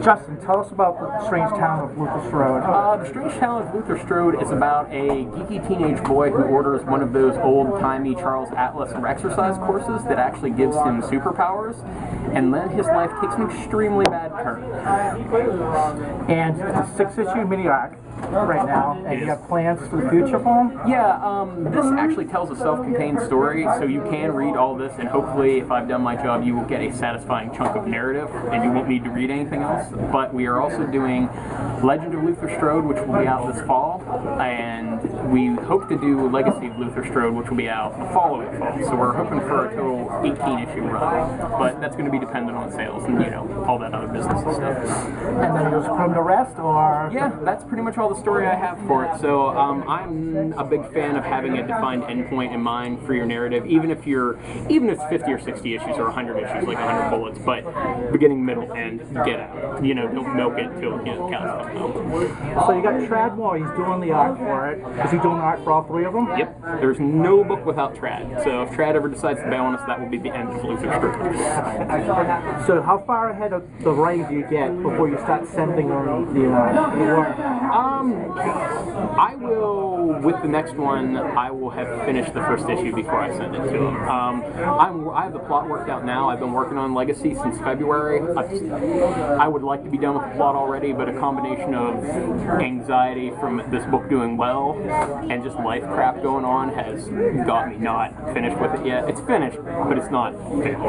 Justin, tell us about the strange town of Luther Strode. The Strange Town of Luther Strode is about a geeky teenage boy who orders one of those old-timey Charles Atlas exercise courses that actually gives him superpowers, and then his life takes an extremely bad turn. And it's a 6-issue mini-arc right now, and you have plans for the future for him? Yeah, this actually tells a self-contained story, so you can read all this, and hopefully, if I've done my job, you will get a satisfying chunk of narrative, and you won't need to read anything else. But we are also doing Legend of Luther Strode, which will be out this fall, and we hope to do Legacy of Luther Strode, which will be out the following fall. So we're hoping for a total 18-issue run, but that's going to be dependent on sales and, you know, all that other business and stuff. And then you'll just put him to rest, or? Yeah, that's pretty much all the story I have for it. So I'm a big fan of having a defined endpoint in mind for your narrative, even if it's 50 or 60 issues or 100 issues, like 100 bullets, but beginning, middle, end, get out. You know, don't milk it till, you know, cows come home. So you got Trad, he's doing the art for it. Is he doing the art for all 3 of them? Yep. There's no book without Trad. So if Trad ever decides to bail on us, that will be the end of Luther Strode. So how far ahead of the writing do you get before you start sending them the work? I will, with the next one, I will have finished the first issue before I send it to him. I have the plot worked out now. I've been working on Legacy since February. I would like to be done with the plot already, but a combination of anxiety from this book doing well and just life crap going on has got me not finished with it yet. It's finished, but it's not finished.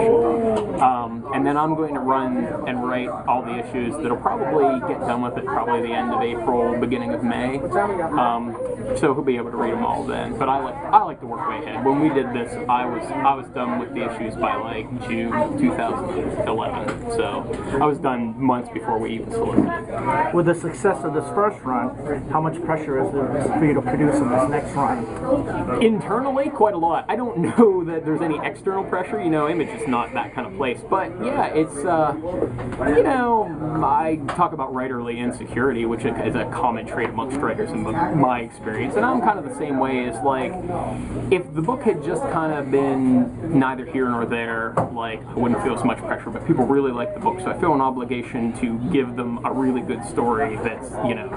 And then I'm going to run and write all the issues that'll probably get done with it probably the end of April, beginning of May. So he'll be able to read them all then. But I like to work way ahead. When we did this, I was done with the issues by like June 2011. So I was done months before we even solicited. With the success of this first run, how much pressure is there for you to produce in this next run? Internally, quite a lot. I don't know that there's any external pressure. You know, Image is not that kind of place. But yeah, it's you know, I talk about writerly insecurity, which is a common trait amongst writers in my experience, and I'm kind of the same way. Is like, if the book had just kind of been neither here nor there, like, I wouldn't feel as much pressure, but people really like the book, so I feel an obligation to give them a really good story that's, you know,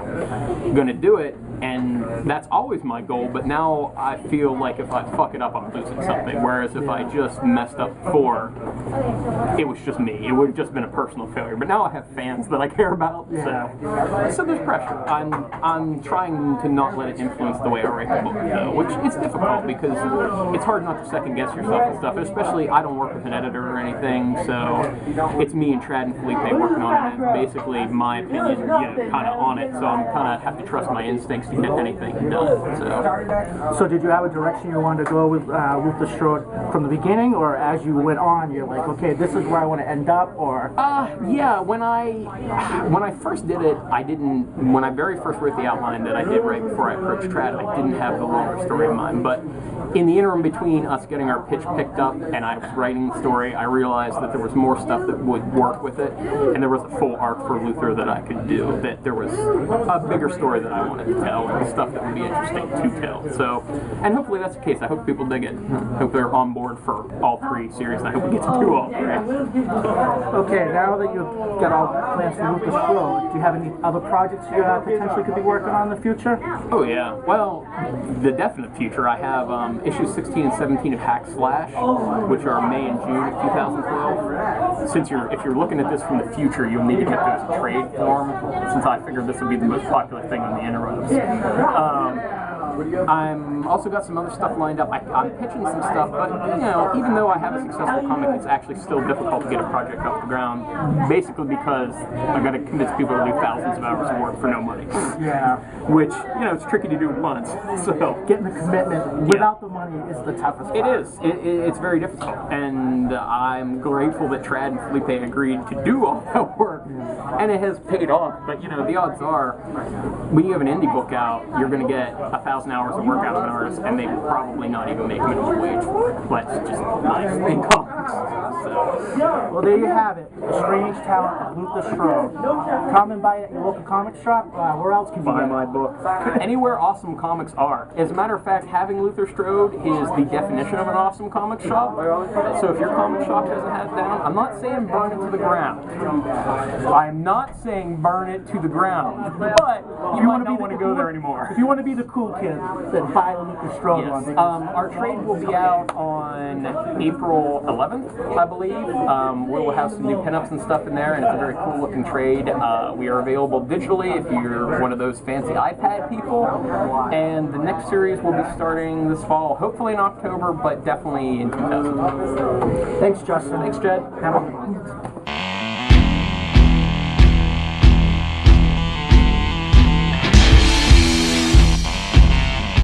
gonna do it, and that's always my goal. But now I feel like if I fuck it up, I'm losing something, whereas if I just messed up before, it was just me. It would have just been a personal failure. But now I have fans that I care about, so there's pressure. I'm trying to not let it influence the way I write the book, though, which it's difficult because it's hard not to second guess yourself and stuff. Especially, I don't work with an editor or anything, so it's me and Trad and Felipe working on it, and basically my opinion, you know, kind of on it. So I'm kind of have to trust my instincts to get anything done. So did you have a direction you wanted to go with Luther Strode from the beginning, or as you went on, you're like, okay, this is where I want to end up, or? Yeah, when I first did it, when I very first wrote the outline that I did right before I approached Trad, I didn't have the longer story in mind, but in the interim between us getting our pitch picked up and I was writing the story, I realized that there was more stuff that would work with it, and there was a full arc for Luther that I could do, that there was a bigger story that I wanted to tell, and stuff that would be interesting to tell. So, and hopefully that's the case. I hope people dig it. I hope they're on board for all 3 series, and I hope we get to do all 3. Okay, now that you've got all the plans for Luther Strode, do you have any other projects you potentially could be working on in the future? Oh yeah, well, the definite future. I have issues 16 and 17 of Hack Slash, which are May and June of 2012. Since if you're looking at this from the future, you'll need to get those trade form, since I figured this would be the most popular thing on the interwebs. I'm also got some other stuff lined up. I'm pitching some stuff, but you know, even though I have a successful comic, it's actually still difficult to get a project off the ground, basically because I've got to convince people to do thousands of hours of work for no money. Yeah. Which, you know, it's tricky to do once. So getting the commitment without the money is the toughest part. It is. It's very difficult, and I'm grateful that Trad and Felipe agreed to do all that work, and it has paid off. But you know, the odds are, when you have an indie book out, you're going to get 1,000 hours of work out of an artist, and they will probably not even make minimum wage for it. Let's just nice income. Well, there you have it. The strange talent of Luther Strode. Come and buy it at your local comic shop. Where else can you Buy get my book. Anywhere awesome comics are. As a matter of fact, having Luther Strode is the definition of an awesome comic shop. So if your comic shop doesn't have it down, I'm not saying burn it to the ground. I'm not saying burn it to the ground. But you might not want to go there anymore. If you want to be the cool kid, then buy the Luther Strode one. Yes. Our trade will be out on April 11th, I believe. We'll have some new pinups and stuff in there, and it's a very cool looking trade. We are available digitally if you're one of those fancy iPad people. And the next series will be starting this fall, hopefully in October, but definitely in 2000. Thanks, Justin. Thanks, Jed. Have a